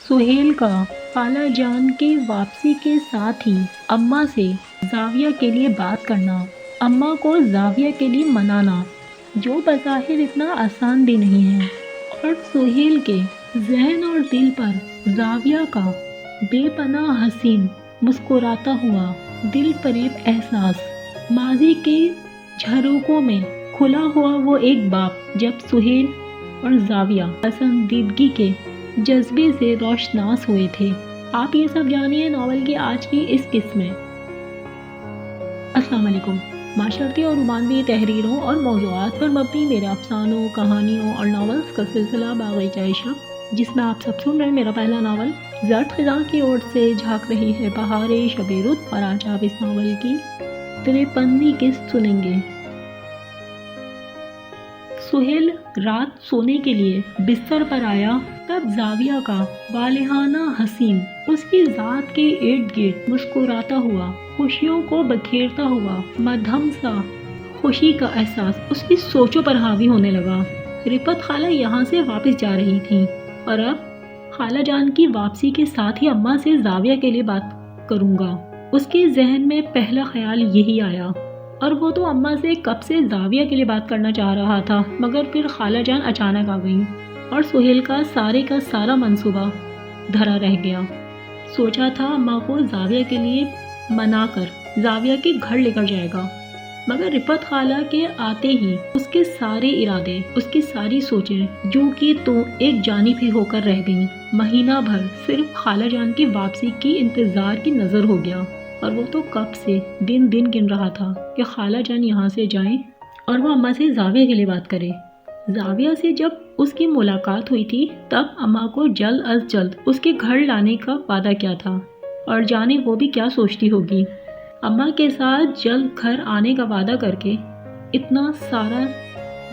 سہیل کا خالہ جان کی واپسی کے ساتھ ہی اماں سے زاویہ کے لیے بات کرنا، اماں کو زاویہ کے لیے منانا، جو بظاہر اتنا آسان بھی نہیں ہے، اور سہیل کے ذہن اور دل پر زاویہ کا بے پناہ حسین مسکراتا ہوا دل فریب احساس، ماضی کے جھروکوں میں کھلا ہوا وہ ایک باپ جب سہیل اور زاویہ پسندیدگی کے جذبے سے روشناس ہوئے تھے۔ آپ یہ سب جانیے ناول کی آج کی اس قسط میں۔ السلام علیکم۔ معاشرتی اور رومانوی تحریروں اور موضوعات پر مبنی میرے افسانوں، کہانیوں اور ناولز کا سلسلہ باغیچہ عشق، جس میں آپ سب سن رہے ہیں میرا پہلا ناول زرد خزاں کی اوٹ سے جھانک رہی ہے بہارِ شب رت، اور آج آپ اس ناول کی 53ویں قسط سنیں گے۔ سہیل رات سونے کے لیے بستر پر آیا تب زاویہ کا والہانہ حسین اس کی ذات کے ارد گرد مسکراتا ہوا، خوشیوں کو بکھیرتا ہوا مدھم سا خوشی کا احساس اس کی سوچوں پر حاوی ہونے لگا۔ رفعت خالہ یہاں سے واپس جا رہی تھیں اور اب خالہ جان کی واپسی کے ساتھ ہی اماں سے زاویہ کے لیے بات کروں گا، اس کے ذہن میں پہلا خیال یہی آیا۔ اور وہ تو اماں سے کب سے زاویہ کے لیے بات کرنا چاہ رہا تھا، مگر پھر خالہ جان اچانک آ گئیں اور سہیل کا سارا منصوبہ دھرا رہ گیا۔ سوچا تھا اماں کو زاویہ کے لیے منا کر زاویہ کے گھر لے کر جائے گا، مگر رفعت خالہ کے آتے ہی اس کے سارے ارادے، اس کی ساری سوچیں جو کہ تو ایک جانب ہی ہو کر رہ گئیں۔ مہینہ بھر صرف خالہ جان کی واپسی کی انتظار کی نظر ہو گیا، اور وہ تو کب سے دن گن رہا تھا کہ خالہ جان یہاں سے جائیں اور وہ اماں سے زاویہ کے لیے بات کرے۔ زاویہ سے جب اس کی ملاقات ہوئی تھی تب اماں کو جلد از جلد اس کے گھر لانے کا وعدہ کیا تھا، اور جانے وہ بھی کیا سوچتی ہوگی۔ اماں کے ساتھ جلد گھر آنے کا وعدہ کر کے اتنا سارا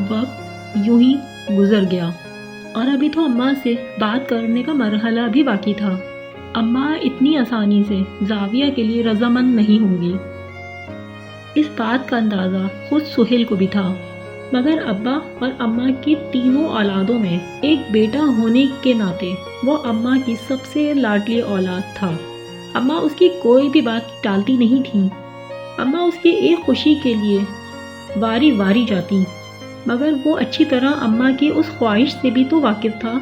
وقت یوں ہی گزر گیا، اور ابھی تو اماں سے بات کرنے کا مرحلہ بھی باقی تھا۔ اماں اتنی آسانی سے زاویہ کے لیے رضامند نہیں ہوں گی، اس بات کا اندازہ خود سہیل کو بھی تھا، مگر ابا اور اماں کی تینوں اولادوں میں ایک بیٹا ہونے کے ناطے وہ اماں کی سب سے لاڈلی اولاد تھا۔ اماں اس کی کوئی بھی بات ٹالتی نہیں تھیں، اماں اس کی ایک خوشی کے لیے واری واری جاتی، مگر وہ اچھی طرح اماں کی اس خواہش سے بھی تو واقف تھا۔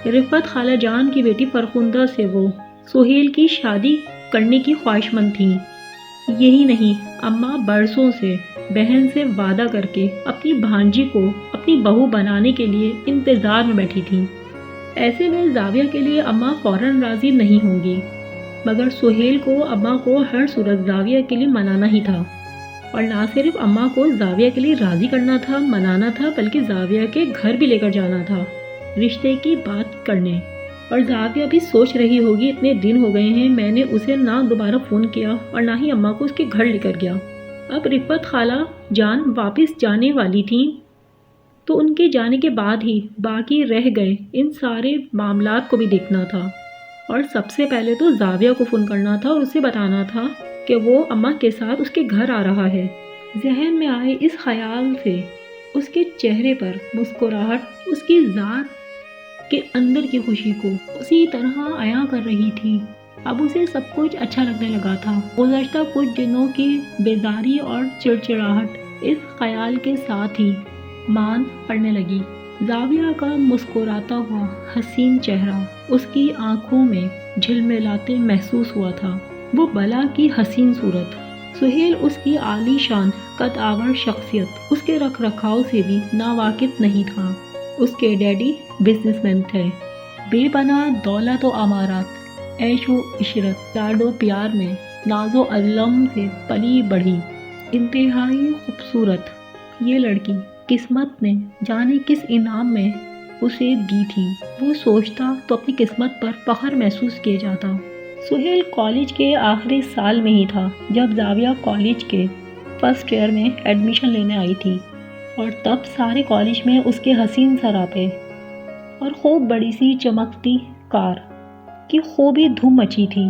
رفعت خالہ جان کی بیٹی فرخندہ سے وہ سہیل کی شادی کرنے کی خواہش مند تھیں۔ یہی نہیں، اماں برسوں سے بہن سے وعدہ کر کے اپنی بھانجی کو اپنی بہو بنانے کے لیے انتظار میں بیٹھی تھیں۔ ایسے میں زاویہ کے لیے اماں فوراً راضی نہیں ہوں گی، مگر سہیل کو اماں کو ہر صورت زاویہ کے لیے منانا ہی تھا، اور نہ صرف اماں کو زاویہ کے لیے راضی کرنا تھا، منانا تھا، بلکہ زاویہ کے گھر بھی لے کر جانا تھا رشتے کی بات کرنے۔ اور زاویہ بھی سوچ رہی ہوگی اتنے دن ہو گئے ہیں میں نے اسے نہ دوبارہ فون کیا اور نہ ہی اماں کو اس کے گھر لے کر گیا۔ اب رفعت خالہ جان واپس جانے والی تھیں تو ان کے جانے کے بعد ہی باقی رہ گئے ان سارے معاملات کو بھی دیکھنا تھا، اور سب سے پہلے تو زاویہ کو فون کرنا تھا اور اسے بتانا تھا کہ وہ اماں کے ساتھ اس کے گھر آ رہا ہے۔ ذہن میں آئے اس خیال سے اس کے چہرے پر مسکراہٹ اس کی ذات کے اندر کی خوشی کو اسی طرح عیاں کر رہی تھی۔ اب اسے سب کچھ اچھا لگنے لگا تھا۔ گزشتہ کچھ دنوں کی بیزاری اور چڑچڑاہٹ اس خیال کے ساتھ ہی ماند پڑنے لگی۔ زاویہ کا مسکراتا ہوا حسین چہرہ اس کی آنکھوں میں جھلملاتے محسوس ہوا تھا، وہ بلا کی حسین صورت۔ سہیل اس کی عالی شان قد آور شخصیت، اس کے رکھ رکھاؤ سے بھی ناواقف نہیں تھا۔ اس کے ڈیڈی بزنس مین تھے، بے پناہ دولت و امارات، عیش و عشرت، لاڈ و پیار میں ناز و علم سے پلی بڑھی، انتہائی خوبصورت۔ یہ لڑکی قسمت نے جانے کس انعام میں اسے دی تھی، وہ سوچتا تو اپنی قسمت پر فخر محسوس کیے جاتا۔ سہیل کالج کے آخری سال میں ہی تھا جب زاویہ کالج کے فرسٹ ایئر میں ایڈمیشن لینے آئی تھی، اور تب سارے کالج میں اس کے حسین سراپے اور خوب بڑی سی چمکتی کار کی خوبی دھوم مچی تھی۔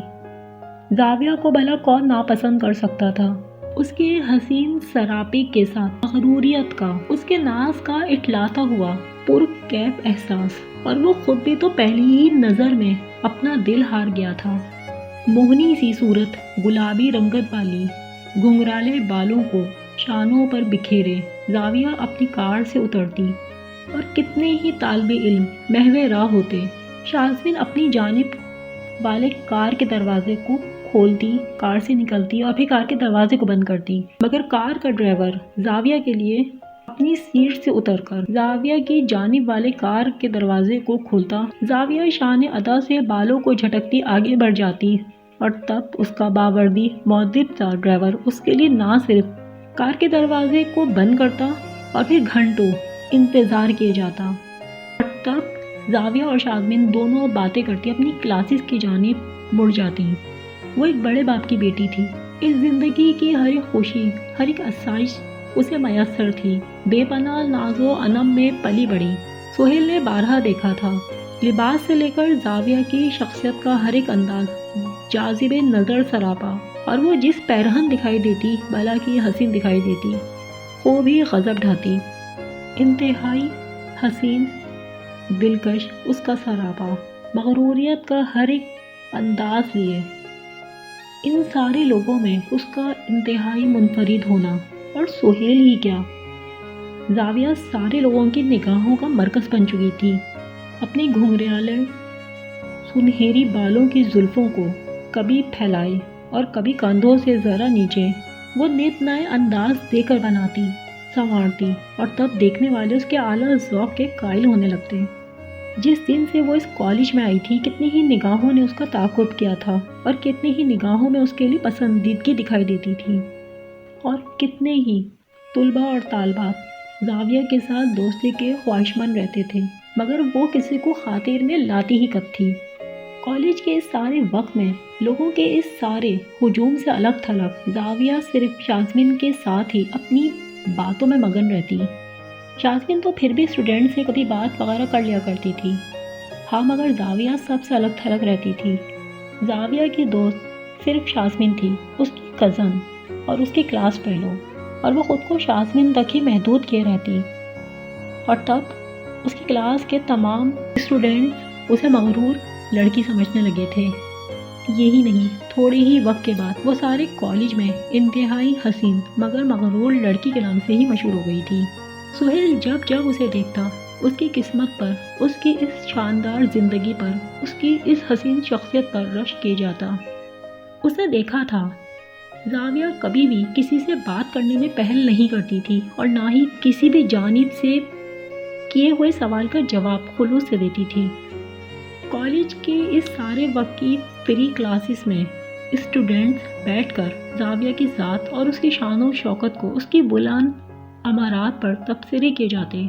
زاویہ کو بھلا کون ناپسند کر سکتا تھا؟ اس کے حسین سراپے کے ساتھ مغروریت کا، اس کے ناز کا اٹھلاتا ہوا پرکیف احساس، اور وہ خود بھی تو پہلی ہی نظر میں اپنا دل ہار گیا تھا۔ موہنی سی صورت، گلابی رنگت والی، گھنگرالے بالوں کو شانوں پر بکھیرے زاویہ اپنی کار سے اترتی اور کتنے ہی طالب علم محو راہ ہوتے۔ شازمین اپنی جانب والے کار کے دروازے کو کھولتی، کار سے نکلتی اور پھر کار کے دروازے کو بند کرتی، مگر کار کا ڈرائیور زاویہ کے لیے اپنی سیٹ سے اتر کر زاویہ کی جانب والے کار کے دروازے کو کھولتا۔ زاویہ شان ادا سے بالوں کو جھٹکتی آگے بڑھ جاتی اور تب اس کا باوردی مؤدب سا ڈرائیور اس کے لیے نہ صرف کار کے دروازے کو بند کرتا اور پھر گھنٹوں انتظار کیے جاتا، اور تب زاویہ اور شازمین دونوں باتیں کرتی اپنی کلاسز کی جانب مڑ جاتی۔ وہ ایک بڑے باپ کی بیٹی تھی۔ اس زندگی کی ہر ایک خوشی، ہر ایک آسائش اسے میسر تھی۔ بے پناہ ناز و انم میں پلی بڑی۔ سہیل نے بارہا دیکھا تھا، لباس سے لے کر زاویہ کی شخصیت کا ہر ایک انداز جاذب نظر سراپا، اور وہ جس پیرہن دکھائی دیتی بھلا کی حسین دکھائی دیتی، خوب ہی غضب ڈھاتی، انتہائی حسین، دلکش اس کا سراپا، مغروریت کا ہر ایک انداز لیے ان سارے لوگوں میں اس کا انتہائی منفرد ہونا۔ اور سہیل ہی کیا، زاویہ سارے لوگوں کی نگاہوں کا مرکز بن چکی تھی۔ اپنے گھنگرالے سنہری بالوں کی زلفوں کو کبھی پھیلائے اور کبھی کندھوں سے ذرا نیچے وہ نت نئے انداز دے کر بناتی، سنوارتی، اور تب دیکھنے والے اس کے اعلیٰ ذوق کے قائل ہونے لگتے۔ جس دن سے وہ اس کالج میں آئی تھی، کتنی ہی نگاہوں نے اس کا تعاقب کیا تھا اور کتنے ہی نگاہوں میں اس کے لیے پسندیدگی دکھائی دیتی تھی، اور کتنے ہی طلباء اور طالبات زاویہ کے ساتھ دوستی کے خواہشمند رہتے تھے، مگر وہ کسی کو خاطر میں لاتی ہی کب تھی۔ کالج کے اس سارے وقت میں لوگوں کے اس سارے ہجوم سے الگ تھلگ زاویہ صرف شازمین کے ساتھ ہی اپنی باتوں میں مگن رہتی۔ شازمین تو پھر بھی اسٹوڈنٹ سے کبھی بات وغیرہ کر لیا کرتی تھی، ہاں، مگر زاویہ سب سے الگ تھلگ رہتی تھی۔ زاویہ کی دوست صرف شازمین تھی، اس کی کزن اور اس کی کلاس فیلو، اور وہ خود کو شازمین تک ہی محدود کیے رہتی، اور تب اس کی کلاس کے تمام اسٹوڈنٹس اسے مغرور لڑکی سمجھنے لگے تھے۔ یہی نہیں، تھوڑے ہی وقت کے بعد وہ سارے کالج میں انتہائی حسین مگر مغرور لڑکی کے نام سے ہی مشہور ہو گئی تھی۔ سہیل جب جب اسے دیکھتا، اس کی قسمت پر، اس کی اس شاندار زندگی پر، اس کی اس حسین شخصیت پر رشک کیے جاتا۔ اس نے دیکھا تھا، زاویہ کبھی بھی کسی سے بات کرنے میں پہل نہیں کرتی تھی اور نہ ہی کسی بھی جانب سے کیے ہوئے سوال کا جواب خلوص سے دیتی تھی۔ کالج کے اس سارے وقت کی فری کلاسز میں اسٹوڈنٹس بیٹھ کر زاویہ کی ذات اور اس کی شان و شوکت کو اس کی بلند امارات پر تبصرے کیے جاتے۔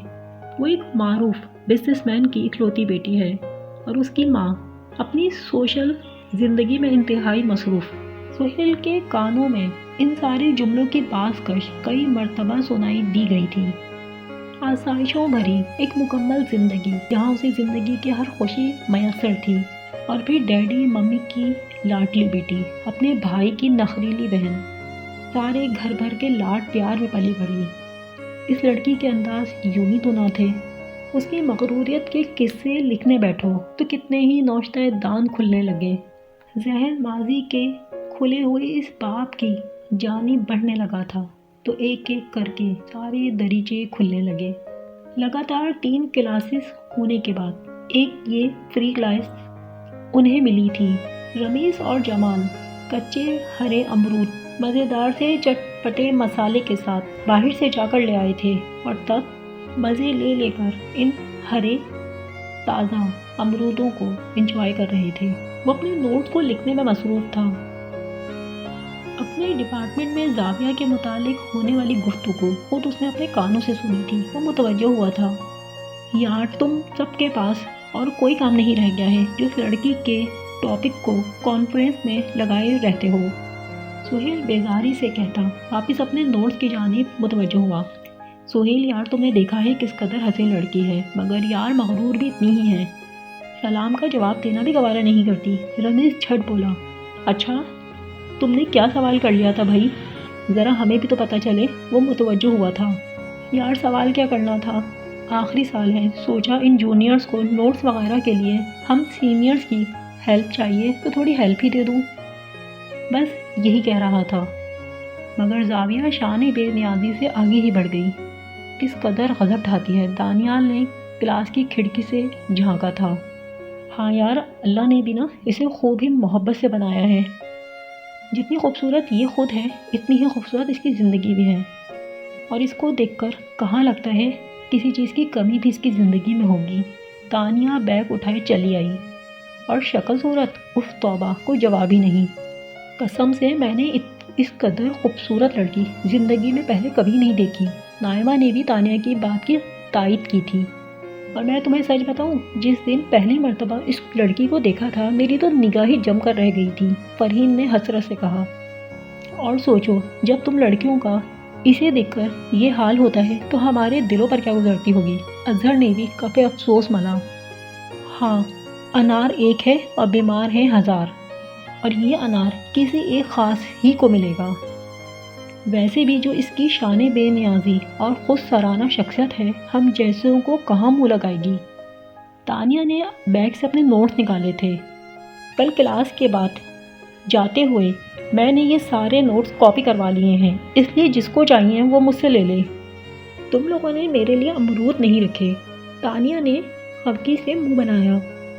وہ ایک معروف بزنس مین کی اکلوتی بیٹی ہے اور اس کی ماں اپنی سوشل زندگی میں انتہائی مصروف۔ سہیل کے کانوں میں ان سارے جملوں کی بازگشت کئی مرتبہ سنائی دی گئی تھی۔ آسائشوں بھری ایک مکمل زندگی جہاں اسے زندگی کی ہر خوشی میسر تھی، اور پھر ڈیڈی ممی کی لاڈلی بیٹی، اپنے بھائی کی نخریلی بہن، سارے گھر بھر کے لاڈ پیار میں پلی بڑھی۔ اس لڑکی کے انداز یوں ہی تو نہ تھے۔ اس کی مغروریت کے قصے لکھنے بیٹھو تو کتنے ہی نوشتہ دان کھلنے لگے۔ ذہن ماضی کے کھلے ہوئے اس باب کی جانب بڑھنے لگا تھا تو ایک ایک کر کے سارے دریچے کھلنے لگے۔ لگاتار 3 کلاسز ہونے کے بعد ایک یہ فری کلاس انہیں ملی تھی۔ رمیز اور جمال کچے ہرے امرود مزیدار سے چٹپٹے مسالے کے ساتھ باہر سے جا کر لے آئے تھے، اور تب مزے لے لے کر ان ہرے تازہ امرودوں کو انجوائے کر رہے تھے۔ وہ اپنے نوٹس کو لکھنے میں مصروف تھا۔ اپنے ڈپارٹمنٹ میں زاویہ کے متعلق ہونے والی گفتگو خود اس نے اپنے کانوں سے سنی تھی۔ وہ متوجہ ہوا تھا، یار تم سب کے پاس اور کوئی کام نہیں رہ گیا ہے جو اس لڑکی کے ٹاپک کو کانفرنس میں لگائے رہتے ہو۔ سہیل بیزاری سے کہتا، واپس اپنے نوٹس کی جانب متوجہ ہوا۔ سہیل، یار تم نے دیکھا ہے کس قدر حسین لڑکی ہے، مگر یار مغرور بھی اتنی ہی ہے، سلام کا جواب دینا بھی گوارا نہیں کرتی۔ رمیز جھٹ بولا، اچھا تم نے کیا سوال کر لیا تھا بھائی، ذرا ہمیں بھی تو پتہ چلے۔ وہ متوجہ ہوا تھا، یار سوال کیا کرنا تھا، آخری سال ہے، سوچا ان جونیئرز کو نوٹس وغیرہ کے لیے ہم سینئرز کی ہیلپ چاہیے تو تھوڑی ہیلپ ہی دے دوں، بس یہی کہہ رہا تھا، مگر زاویہ شان بے نیازی سے آگے ہی بڑھ گئی۔ کس قدر غضب ڈھاتی ہے، دانیال نے کلاس کی کھڑکی سے جھانکا تھا۔ ہاں یار، اللہ نے بھی نا اسے خوب ہی محبت سے بنایا ہے، جتنی خوبصورت یہ خود ہے اتنی ہی خوبصورت اس کی زندگی بھی ہے، اور اس کو دیکھ کر کہاں لگتا ہے کسی چیز کی کمی بھی اس کی زندگی میں ہوگی۔ تانیہ بیگ اٹھائے چلی آئی، اور شکل صورت اف توبہ کوئی جواب ہی نہیں۔ قسم سے میں نے اس قدر خوبصورت لڑکی زندگی میں پہلے کبھی نہیں دیکھی۔ نائمہ نے بھی تانیہ کی بات کی تائید کی تھی، اور میں تمہیں سچ بتاؤں، جس دن پہلی مرتبہ اس لڑکی کو دیکھا تھا میری تو نگاہ ہی جم کر رہ گئی تھی، فرحین نے حسرت سے کہا۔ اور سوچو، جب تم لڑکیوں کا اسے دیکھ کر یہ حال ہوتا ہے تو ہمارے دلوں پر کیا گزرتی ہوگی۔ اظہر نے بھی کفِ افسوس ملا۔ ہاں، انار ایک ہے اور بیمار ہیں ہزار، اور یہ انار کسی ایک خاص ہی کو ملے گا۔ ویسے بھی جو اس کی شان بے نیازی اور خود سرانہ شخصیت ہے، ہم جیسوں کو کہاں منہ لگائے گی۔ تانیہ نے بیگ سے اپنے نوٹس نکالے تھے۔ کل کلاس کے بعد جاتے ہوئے میں نے یہ سارے نوٹس کاپی کروا لیے ہیں، اس لیے جس کو چاہیے وہ مجھ سے لے لے۔ تم لوگوں نے میرے لیے امرود نہیں رکھے، تانیہ نے خفگی سے منہ بنایا۔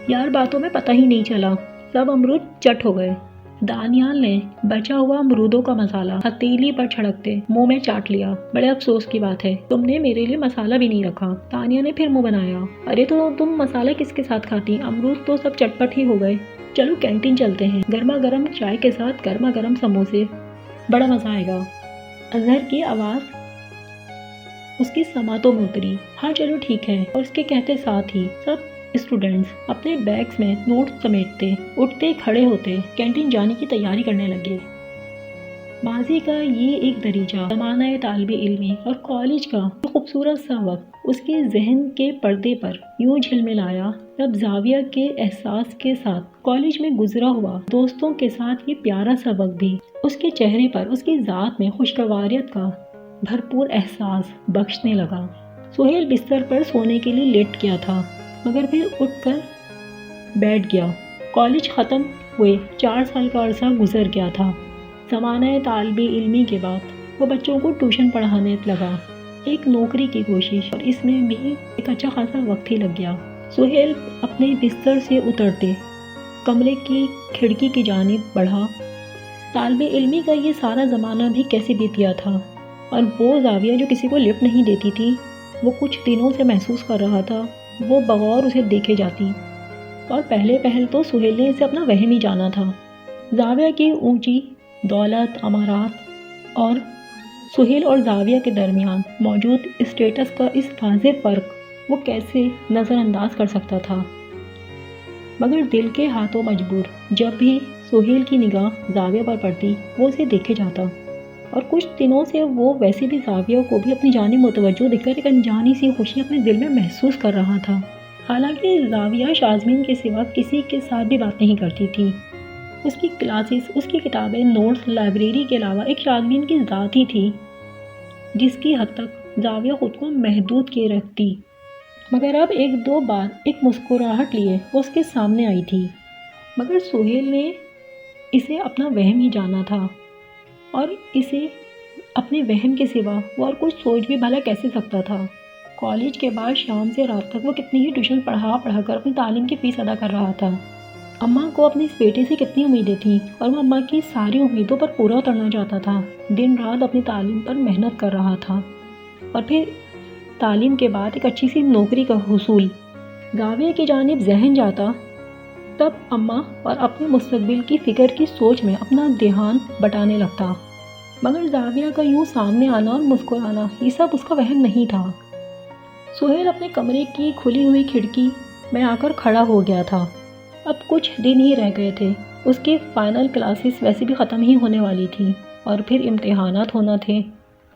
یار باتوں میں پتہ ہی نہیں چلا، سب امرود چٹ ہو گئے۔ دانیال نے بچا ہوا امرودوں کا مسالہ ہتھیلی پر چھڑکتے منہ میں چاٹ لیا۔ بڑے افسوس کی بات ہے، تم نے میرے لیے مسالہ بھی نہیں رکھا۔ تانیہ نے پھر منہ بنایا۔ ارے تو تم مسالہ کس کے ساتھ کھاتی، امرود تو سب چٹ پٹ ہی ہو گئے۔ چلو کینٹین چلتے ہیں، گرما گرم چائے کے ساتھ گرما گرم سموسے، بڑا مزہ آئے گا۔ اظہر کی آواز اس کی سماعتوں میں اتری۔ ہاں چلو ٹھیک ہے، اور اس کے کہتے ساتھ ہی سب اسٹوڈنٹس اپنے بیگز میں نوٹس سمیٹتے اٹھتے کھڑے ہوتے کینٹین جانے کی تیاری کرنے لگے۔ ماضی کا یہ ایک دریچہ، زمانہ طالب علمی اور کالج کا خوبصورت سا وقت اس کے ذہن کے پردے پر یوں جھلملایا، تب زاویہ کے احساس کے ساتھ کالج میں گزرا ہوا دوستوں کے ساتھ یہ پیارا سا وقت بھی اس کے چہرے پر اس کی ذات میں خوشگواریت کا بھرپور احساس بخشنے لگا۔ سہیل بستر پر سونے کے لیے لیٹ گیا تھا، مگر پھر اٹھ کر بیٹھ گیا۔ کالج ختم ہوئے 4 سال کا عرصہ گزر گیا تھا۔ زمانہ طالب علمی کے بعد وہ بچوں کو ٹیوشن پڑھانے لگا، ایک نوکری کی کوشش، اور اس میں بھی ایک اچھا خاصا وقت ہی لگ گیا۔ سہیل اپنے بستر سے اترتے کمرے کی کھڑکی کی جانب بڑھا۔ طالب علمی کا یہ سارا زمانہ بھی کیسے بیتیا تھا، اور وہ زاویہ جو کسی کو لفٹ نہیں دیتی تھی، وہ کچھ دنوں سے محسوس کر رہا تھا وہ بغور اسے دیکھے جاتی، اور پہل تو سہیل نے اسے اپنا وہم ہی جانا تھا۔ زاویہ کی اونچی دولت، امارات اور سہیل اور زاویہ کے درمیان موجود اسٹیٹس کا اس واضح فرق وہ کیسے نظر انداز کر سکتا تھا، مگر دل کے ہاتھوں مجبور جب بھی سہیل کی نگاہ زاویہ پر پڑتی وہ اسے دیکھے جاتا، اور کچھ دنوں سے وہ ویسے بھی زاویہ کو بھی اپنی جانب متوجہ دیکھ کر ایک انجانی سی خوشی اپنے دل میں محسوس کر رہا تھا۔ حالانکہ زاویہ شازمین کے سوا کسی کے ساتھ بھی بات نہیں کرتی تھی، اس کی کلاسز، اس کی کتابیں، نوٹس، لائبریری کے علاوہ ایک شازمین کی ذات ہی تھی جس کی حد تک زاویہ خود کو محدود کیے رکھتی، مگر اب ایک دو بار ایک مسکراہٹ لیے وہ اس کے سامنے آئی تھی، مگر سہیل نے اسے اپنا وہم ہی جانا تھا، اور اسے اپنے وہم کے سوا وہ اور کچھ سوچ بھی بھلا کیسے سکتا تھا۔ کالج کے بعد شام سے رات تک وہ کتنی ہی ٹیوشن پڑھا کر اپنی تعلیم کی فیس ادا کر رہا تھا۔ اماں کو اپنی اس بیٹے سے کتنی امیدیں تھیں، اور وہ اماں کی ساری امیدوں پر پورا اترنا چاہتا تھا، دن رات اپنی تعلیم پر محنت کر رہا تھا، اور پھر تعلیم کے بعد ایک اچھی سی نوکری کا حصول۔ زاویہ کی جانب ذہن جاتا تب اماں اور اپنے مستقبل کی فکر کی سوچ میں اپنا دھیان بٹانے لگتا، مگر زاویہ کا یوں سامنے آنا اور مسکرانا یہ سب اس کا وہم نہیں تھا۔ سہیل اپنے کمرے کی کھلی ہوئی کھڑکی میں آ کر کھڑا ہو گیا تھا۔ اب کچھ دن ہی رہ گئے تھے، اس کی فائنل کلاسز ویسے بھی ختم ہی ہونے والی تھی، اور پھر امتحانات ہونا تھے۔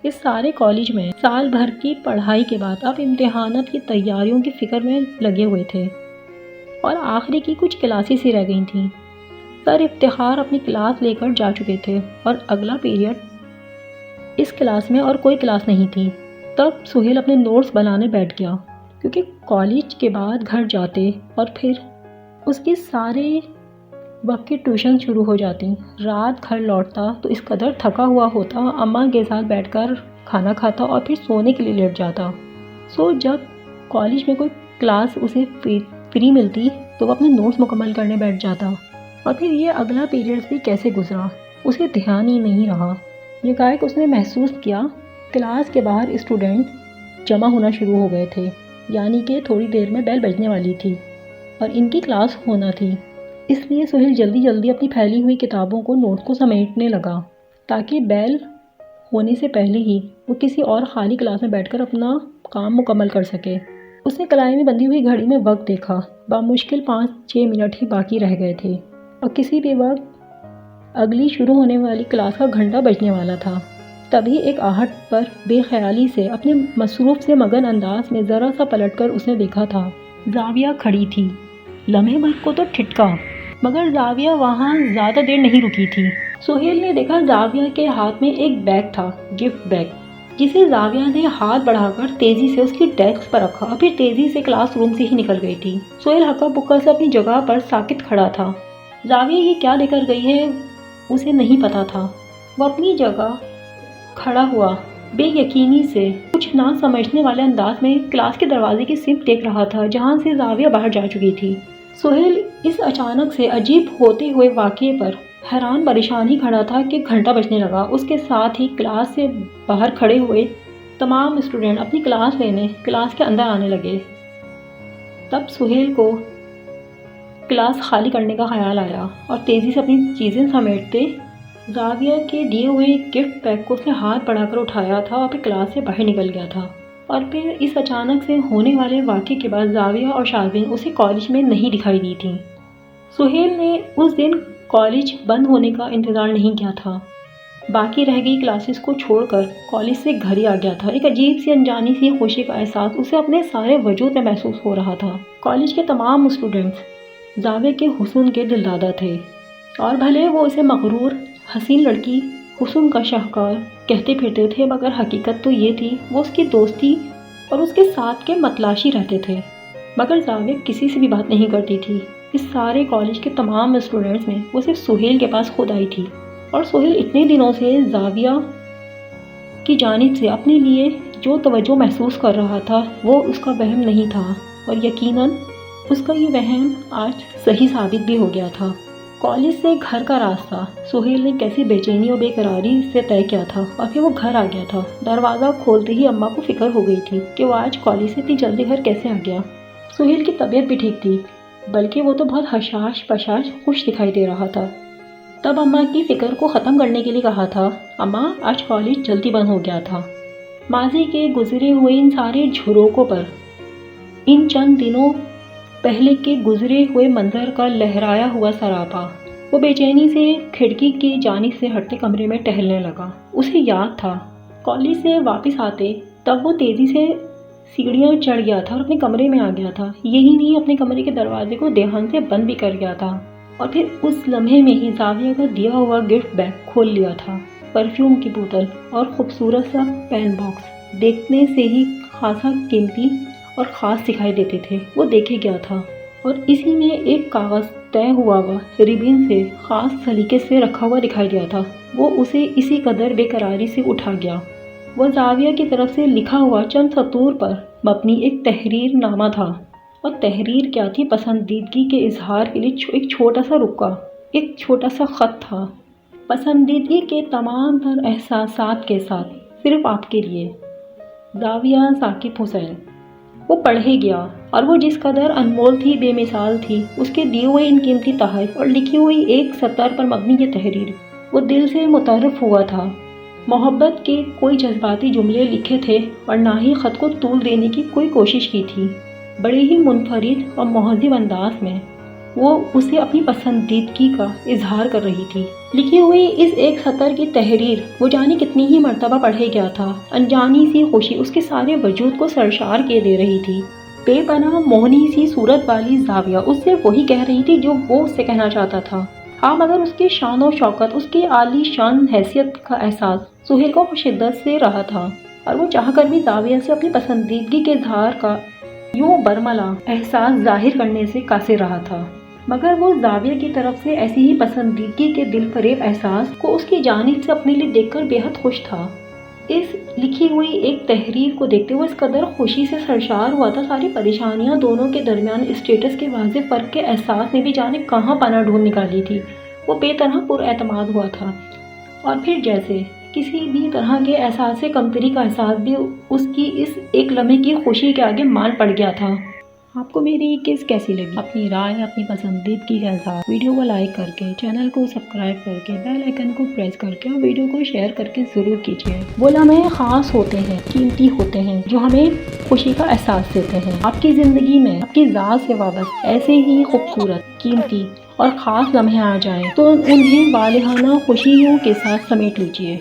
اس سارے کالج میں سال بھر کی پڑھائی کے بعد اب امتحانات کی تیاریوں کی فکر میں لگے ہوئے تھے، اور آخری کی کچھ کلاسز ہی رہ گئی تھیں۔ سر افتخار اپنی کلاس لے کر جا چکے تھے، اور اگلا پیریڈ اس کلاس میں اور کوئی کلاس نہیں تھی۔ تب سہیل اپنے نوٹس بنانے بیٹھ گیا۔ کیونکہ کالج کے بعد گھر جاتے اور پھر اس کے سارے وقت کی ٹیوشن شروع ہو جاتی. رات گھر لوٹتا تو اس قدر تھکا ہوا ہوتا، اماں کے ساتھ بیٹھ کر کھانا کھاتا اور پھر سونے کے لیے لیٹ جاتا. جب کالج میں کوئی کلاس اسے فری ملتی تو وہ اپنے نوٹس مکمل کرنے بیٹھ جاتا. اور پھر یہ اگلا پیریڈ بھی کیسے گزرا اسے دھیان ہی نہیں رہا. یہ کہا کہ اس نے محسوس کیا کلاس کے باہر اسٹوڈنٹ جمع ہونا شروع ہو گئے تھے، یعنی کہ تھوڑی دیر میں بیل بجنے والی تھی اور ان کی کلاس ہونا تھی. اس لیے سہیل جلدی جلدی اپنی پھیلی ہوئی کتابوں کو نوٹ کو سمیٹنے لگا تاکہ بیل ہونے سے پہلے ہی وہ کسی اور خالی کلاس میں بیٹھ کر اپنا کام مکمل کر سکے. اس نے کلائی میں بندھی ہوئی گھڑی میں وقت دیکھا. بمشکل 5-6 منٹ ہی باقی رہ گئے تھے اور کسی بھی وقت اگلی شروع ہونے والی کلاس کا گھنٹہ بجنے والا تھا. تبھی ایک آہٹ پر بے خیالی سے اپنے مصروف سے مگن انداز میں ذرا سا پلٹ کر اس نے دیکھا تھا. زاویہ کھڑی تھی. لمحے بھر کو تو ٹھٹکا، مگر زاویہ وہاں زیادہ دیر نہیں رکی تھی. سہیل نے دیکھا زاویہ کے ہاتھ میں ایک بیگ تھا، گفٹ بیگ، جسے زاویہ نے ہاتھ بڑھا کر تیزی سے اس کی ڈیسک پر رکھا اور پھر تیزی سے کلاس روم سے ہی نکل گئی تھی. سہیل ہکا بکا سے اپنی جگہ پر ساکت کھڑا تھا. زاویہ یہ کیا لے کر گئی ہے اسے نہیں پتا تھا. وہ اپنی جگہ کھڑا ہوا بے یقینی سے کچھ نہ سمجھنے والے انداز میں کلاس کے دروازے کی سمت دیکھ رہا تھا جہاں سے زاویہ باہر جا چکی تھی. سہیل اس اچانک سے عجیب ہوتے ہوئے واقعے پر حیران پریشان ہی کھڑا تھا کہ گھنٹہ بجنے لگا. اس کے ساتھ ہی کلاس سے باہر کھڑے ہوئے تمام اسٹوڈنٹ اپنی کلاس لینے کلاس کے اندر آنے لگے. تب سہیل کو کلاس خالی کرنے کا خیال آیا اور تیزی سے اپنی چیزیں سمیٹتے زاویہ کے دیے ہوئے گفٹ بیگ کو اس نے ہاتھ بڑھا کر اٹھایا تھا اور پھر کلاس سے باہر نکل گیا تھا. اور پھر اس اچانک سے ہونے والے واقعے کے بعد زاویہ اور شاذبین اسے کالج میں نہیں دکھائی دی تھی. سہیل نے اس دن کالج بند ہونے کا انتظار نہیں کیا تھا. باقی رہ گئی کلاسز کو چھوڑ کر کالج سے گھر ہی آ گیا تھا. ایک عجیب سی انجانی سی خوشی کا احساس اسے اپنے سارے وجود میں محسوس ہو رہا تھا. کالج کے تمام اسٹوڈنٹس زاویہ کے حسن کے دلدادہ تھے اور بھلے وہ اسے مغرور حسین لڑکی، حسن کا شاہکار کہتے پھرتے تھے، مگر حقیقت تو یہ تھی وہ اس کی دوستی اور اس کے ساتھ کے متلاشی رہتے تھے. مگر زاویہ کسی سے بھی بات نہیں کرتی تھی. اس سارے کالج کے تمام اسٹوڈنٹس میں وہ صرف سہیل کے پاس خود آئی تھی اور سہیل اتنے دنوں سے زاویہ کی جانب سے اپنے لیے جو توجہ محسوس کر رہا تھا وہ اس کا وہم نہیں تھا اور یقیناً اس کا یہ وہم آج صحیح ثابت بھی ہو گیا تھا. کالج سے گھر کا راستہ سہیل نے کیسی بے چینی اور بے قراری سے طے کیا تھا اور پھر وہ گھر آ گیا تھا. دروازہ کھولتے ہی اماں کو فکر ہو گئی تھی کہ وہ آج کالج سے اتنی جلدی گھر کیسے آ گیا. سہیل کی طبیعت بھی ٹھیک تھی، بلکہ وہ تو بہت حشاش پشاش خوش دکھائی دے رہا تھا. تب اماں کی فکر کو ختم کرنے کے لیے کہا تھا. اماں آج کالج جلدی بند ہو گیا تھا. ماضی کے گزرے ہوئے ان سارے جھروکوں پر ان چند دنوں پہلے کے گزرے ہوئے منظر کا لہرایا ہوا سراپا. وہ بے چینی سے کھڑکی کی جانب سے ہٹتے کمرے میں ٹہلنے لگا. اسے یاد تھا کالج سے واپس آتے تب وہ تیزی سے سیڑھیاں چڑھ گیا تھا اور اپنے کمرے میں آ گیا تھا. یہی نہیں، اپنے کمرے کے دروازے کو دھیان سے بند بھی کر گیا تھا اور پھر اس لمحے میں ہی زاویہ کا دیا ہوا گفٹ بیگ کھول لیا تھا. پرفیوم کی بوتل اور خوبصورت سا پین باکس دیکھنے سے ہی خاصا قیمتی اور خاص دکھائی دیتے تھے. وہ دیکھے گیا تھا اور اسی میں ایک کاغذ طے ہوا ریبن سے خاص سلیقے سے رکھا ہوا دکھائی دیا تھا. وہ اسے اسی قدر بے قراری سے اٹھا گیا. وہ زاویہ کی طرف سے لکھا ہوا چند سطور پر مبنی ایک تحریر نامہ تھا. اور تحریر کیا تھی؟ پسندیدگی کے اظہار کے لیے ایک چھوٹا سا رکا، ایک چھوٹا سا خط تھا. پسندیدگی کے تمام تر احساسات کے ساتھ صرف آپ کے لیے، زاویہ ثاقب حسین. وہ پڑھے گیا اور وہ جس قدر انمول تھی، بے مثال تھی اس کے دیے ہوئے ان قیمتی تحائف اور لکھی ہوئی ایک سطر پر مبنی یہ تحریر. وہ دل سے متعارف ہوا تھا. محبت کے کوئی جذباتی جملے لکھے تھے اور نہ ہی خط کو طول دینے کی کوئی کوشش کی تھی. بڑے ہی منفرد اور مہذب انداز میں وہ اسے اپنی پسندیدگی کا اظہار کر رہی تھی. لکھی ہوئی اس ایک سطر کی تحریر وہ جانے کتنی ہی مرتبہ پڑھے گیا تھا. انجانی سی خوشی اس کے سارے وجود کو سرشار کیے دے رہی تھی. بے پناہ موہنی سی صورت والی زاویہ اس سے وہی کہہ رہی تھی جو وہ اس سے کہنا چاہتا تھا. ہاں، مگر اس کی شان و شوکت، اس کی عالی شان حیثیت کا احساس سہیل کو شدت سے رہا تھا اور وہ چاہ کر بھی زاویہ سے اپنی پسندیدگی کے اظہار کا یوں برملا احساس ظاہر کرنے سے قاصر رہا تھا، مگر وہ زاویہ کی طرف سے ایسی ہی پسندیدگی کے دل فریب احساس کو اس کی جانب سے اپنے لیے دیکھ کر بے حد خوش تھا۔ اس لکھی ہوئی ایک تحریر کو دیکھتے ہوئے اس قدر خوشی سے سرشار ہوا تھا، ساری پریشانیاں دونوں کے درمیان اسٹیٹس کے واضح فرق کے احساس نے بھی جانے کہاں پناہ ڈھونڈ نکالی تھی۔ وہ بے طرح پر اعتماد ہوا تھا، اور پھر جیسے کسی بھی طرح کے احساس سے کمتری کا احساس بھی اس کی اس ایک لمحے کی خوشی کے آگے مان پڑ گیا تھا۔ آپ کو میری قص کیسی لگی؟ اپنی رائے، اپنی پسندیدگی کے ساتھ ویڈیو کو لائک کر کے، چینل کو سبسکرائب کر کے، بیل آئیکن کو پریس کر کے اور ویڈیو کو شیئر کر کے ضرور کیجیے۔ وہ لمحے خاص ہوتے ہیں، قیمتی ہوتے ہیں، جو ہمیں خوشی کا احساس دیتے ہیں۔ آپ کی زندگی میں آپ کی ذات سے وابستہ ایسے ہی خوبصورت، قیمتی اور خاص لمحے آ جائیں تو انہیں والہانہ خوشیوں کے ساتھ سمیٹ لیجیے۔